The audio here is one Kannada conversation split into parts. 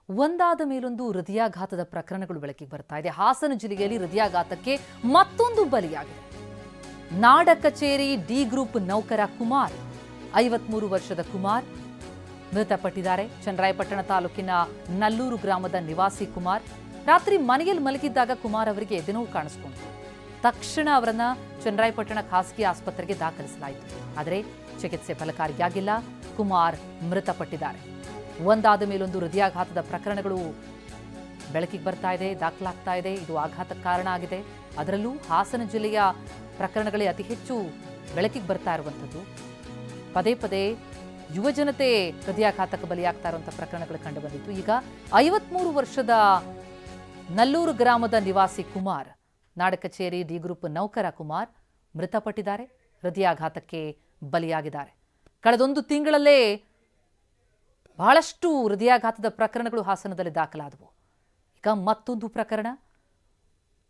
ಒಂದಾದ ಮೇಲೊಂದು ಹೃದಯಾಘಾತದ ಪ್ರಕರಣಗಳು ಬೆಳಕಿಗೆ ಬರ್ತಾ ಇದೆ. ಹಾಸನ ಜಿಲ್ಲೆಯಲ್ಲಿ ಹೃದಯಾಘಾತಕ್ಕೆ ಮತ್ತೊಂದು ಬಲಿಯಾಗಿದೆ. ನಾಡ ಕಚೇರಿ ಡಿ ಗ್ರೂಪ್ ನೌಕರ ಕುಮಾರ್, 53 ವರ್ಷದ ಕುಮಾರ್ ಮೃತಪಟ್ಟಿದ್ದಾರೆ. ಚನ್ನರಾಯಪಟ್ಟಣ ತಾಲೂಕಿನ ನಲ್ಲೂರು ಗ್ರಾಮದ ನಿವಾಸಿ ಕುಮಾರ್ ರಾತ್ರಿ ಮನೆಯಲ್ಲಿ ಮಲಗಿದ್ದಾಗ ಕುಮಾರ್ ಅವರಿಗೆ ಎದೆನೋವು ಕಾಣಿಸಿಕೊಂಡಿತು. ತಕ್ಷಣ ಅವರನ್ನ ಚನ್ನರಾಯಪಟ್ಟಣ ಖಾಸಗಿ ಆಸ್ಪತ್ರೆಗೆ ದಾಖಲಿಸಲಾಯಿತು. ಆದರೆ ಚಿಕಿತ್ಸೆ ಫಲಕಾರಿಯಾಗಿಲ್ಲ. ಕುಮಾರ್ ಮೃತಪಟ್ಟಿದ್ದಾರೆ. ಒಂದಾದ ಮೇಲೊಂದು ಹೃದಯಾಘಾತದ ಪ್ರಕರಣಗಳು ಬೆಳಕಿಗೆ ಬರ್ತಾ ಇದೆ, ದಾಖಲಾಗ್ತಾ ಇದೆ. ಇದು ಆಘಾತಕ್ಕೆ ಕಾರಣ ಆಗಿದೆ. ಅದರಲ್ಲೂ ಹಾಸನ ಜಿಲ್ಲೆಯ ಪ್ರಕರಣಗಳೇ ಅತಿ ಹೆಚ್ಚು ಬೆಳಕಿಗೆ ಬರ್ತಾ ಇರುವಂಥದ್ದು. ಪದೇ ಪದೇ ಯುವಜನತೆ ಹೃದಯಾಘಾತಕ್ಕೆ ಬಲಿಯಾಗ್ತಾ ಇರುವಂಥ ಪ್ರಕರಣಗಳು ಕಂಡು ಬಂದಿತ್ತು. ಈಗ 53 ವರ್ಷದ ನಲ್ಲೂರು ಗ್ರಾಮದ ನಿವಾಸಿ ಕುಮಾರ್, ನಾಡ ಕಚೇರಿ ಡಿ ಗ್ರೂಪ್ ನೌಕರ ಕುಮಾರ್ ಮೃತಪಟ್ಟಿದ್ದಾರೆ. ಹೃದಯಾಘಾತಕ್ಕೆ ಬಲಿಯಾಗಿದ್ದಾರೆ. ಕಳೆದೊಂದು ತಿಂಗಳಲ್ಲೇ ಬಹಳಷ್ಟು ಹೃದಯಾಘಾತದ ಪ್ರಕರಣಗಳು ಹಾಸನದಲ್ಲಿ ದಾಖಲಾದವು. ಈಗ ಮತ್ತೊಂದು ಪ್ರಕರಣ.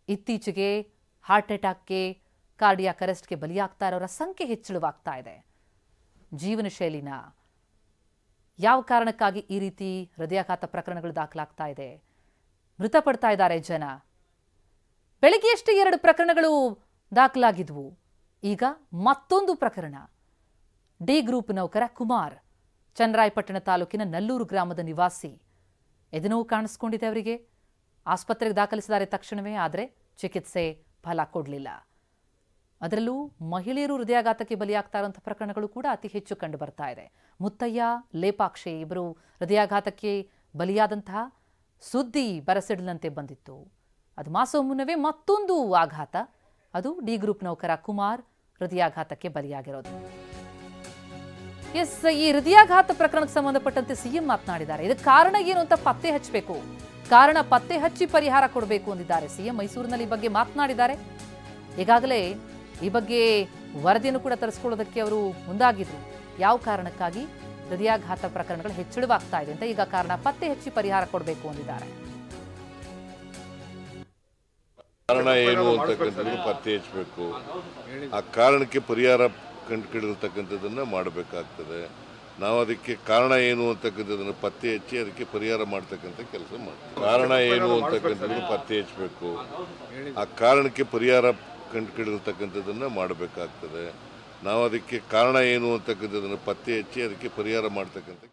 ಇತ್ತೀಚೆಗೆ ಹಾರ್ಟ್ ಅಟ್ಯಾಕ್ಗೆ, ಕಾರ್ಡಿಯಾಕ್ ಅರೆಸ್ಟ್ಗೆ ಬಲಿಯಾಗ್ತಾ ಇರೋರ ಸಂಖ್ಯೆ ಹೆಚ್ಚಳವಾಗ್ತಾ ಇದೆ. ಜೀವನ ಶೈಲಿನ ಯಾವ ಕಾರಣಕ್ಕಾಗಿ ಈ ರೀತಿ ಹೃದಯಾಘಾತ ಪ್ರಕರಣಗಳು ದಾಖಲಾಗ್ತಾ ಇದೆ? ಮೃತಪಡ್ತಾ ಇದ್ದಾರೆ ಜನ. ಬೆಳಗ್ಗೆಯಷ್ಟೇ 2 ಪ್ರಕರಣಗಳು ದಾಖಲಾಗಿದ್ವು. ಈಗ ಮತ್ತೊಂದು ಪ್ರಕರಣ. ಡಿ ಗ್ರೂಪ್ ನೌಕರ ಕುಮಾರ್, ಚನ್ನರಾಯಪಟ್ಟಣ ತಾಲೂಕಿನ ನಲ್ಲೂರು ಗ್ರಾಮದ ನಿವಾಸಿ. ಎದೆನೋವು ಕಾಣಿಸ್ಕೊಂಡಿದೆ ಅವರಿಗೆ. ಆಸ್ಪತ್ರೆಗೆ ದಾಖಲಿಸಿದ್ದಾರೆ ತಕ್ಷಣವೇ. ಆದರೆ ಚಿಕಿತ್ಸೆ ಫಲ ಕೊಡಲಿಲ್ಲ. ಅದರಲ್ಲೂ ಮಹಿಳೆಯರು ಹೃದಯಾಘಾತಕ್ಕೆ ಬಲಿಯಾಗ್ತಾ ಇರುವಂಥ ಪ್ರಕರಣಗಳು ಕೂಡ ಅತಿ ಹೆಚ್ಚು ಕಂಡು ಬರ್ತಾ ಇದೆ. ಮುತ್ತಯ್ಯ, ಲೇಪಾಕ್ಷಿ ಇಬ್ಬರು ಹೃದಯಾಘಾತಕ್ಕೆ ಬಲಿಯಾದಂತಹ ಸುದ್ದಿ ಬರಸಿಡಿಲಂತೆ ಬಂದಿತ್ತು. ಅದು ಮಾಸೋ ಮುನ್ನವೇ ಮತ್ತೊಂದು ಆಘಾತ. ಅದು ಡಿ ಗ್ರೂಪ್ ನೌಕರ ಕುಮಾರ್ ಹೃದಯಾಘಾತಕ್ಕೆ ಬಲಿಯಾಗಿರೋದು. ಈ ಹೃದಯಾಘಾತ ಪ್ರಕರಣಕ್ಕೆ ಸಂಬಂಧಪಟ್ಟಂತೆ ಸಿಎಂ ಮಾತನಾಡಿದ್ದಾರೆ. ಇದಕ್ಕೆ ಕಾರಣ ಏನು ಅಂತ ಪತ್ತೆ ಹಚ್ಚಬೇಕು. ಕಾರಣ ಪತ್ತೆ ಹಚ್ಚಿ ಪರಿಹಾರ ಕೊಡಬೇಕು ಅಂದಿದ್ದಾರೆ ಸಿಎಂ. ಮೈಸೂರಿನಲ್ಲಿ ಈ ಬಗ್ಗೆ ಮಾತನಾಡಿದ್ದಾರೆ. ಈಗಾಗಲೇ ಈ ಬಗ್ಗೆ ವರದಿಯನ್ನು ಕೂಡ ತರಿಸ್ಕೊಳ್ಳೋದಕ್ಕೆ ಅವರು ಮುಂದಾಗಿದ್ರು. ಯಾವ ಕಾರಣಕ್ಕಾಗಿ ಹೃದಯಾಘಾತ ಪ್ರಕರಣಗಳು ಹೆಚ್ಚಳವಾಗ್ತಾ ಇದೆ ಅಂತ ಈಗ ಕಾರಣ ಪತ್ತೆ ಹಚ್ಚಿ ಪರಿಹಾರ ಕೊಡಬೇಕು ಅಂದಿದ್ದಾರೆ. ಕಾರಣ ಏನು ಅಂತಕ್ಕಂಥದ್ದನ್ನು ಪತ್ತೆ ಹಚ್ಚಬೇಕು. ಆ ಕಾರಣಕ್ಕೆ ಪರಿಹಾರ ಕಂಡುಹಿಡಿದಿರ್ತಕ್ಕಂಥದ್ದನ್ನು ಮಾಡಬೇಕಾಗ್ತದೆ. ನಾವು ಅದಕ್ಕೆ ಕಾರಣ ಏನು ಅಂತಕ್ಕಂಥದ್ದನ್ನು ಪತ್ತೆ ಹಚ್ಚಿ ಅದಕ್ಕೆ ಪರಿಹಾರ ಮಾಡ್ತಕ್ಕಂಥ ಕೆಲಸ ಮಾಡ್ತೀವಿ. ಕಾರಣ ಏನು ಅಂತಕ್ಕಂಥದ್ದನ್ನು ಪತ್ತೆ ಹಚ್ಚಬೇಕು. ಆ ಕಾರಣಕ್ಕೆ ಪರಿಹಾರ ಕಂಡುಹಿಡಿದಿರ್ತಕ್ಕಂಥದ್ದನ್ನು ಮಾಡಬೇಕಾಗ್ತದೆ. ನಾವು ಅದಕ್ಕೆ ಕಾರಣ ಏನು ಅಂತಕ್ಕಂಥದ್ದನ್ನು ಪತ್ತೆ ಹಚ್ಚಿ ಅದಕ್ಕೆ ಪರಿಹಾರ ಮಾಡ್ತಕ್ಕಂಥ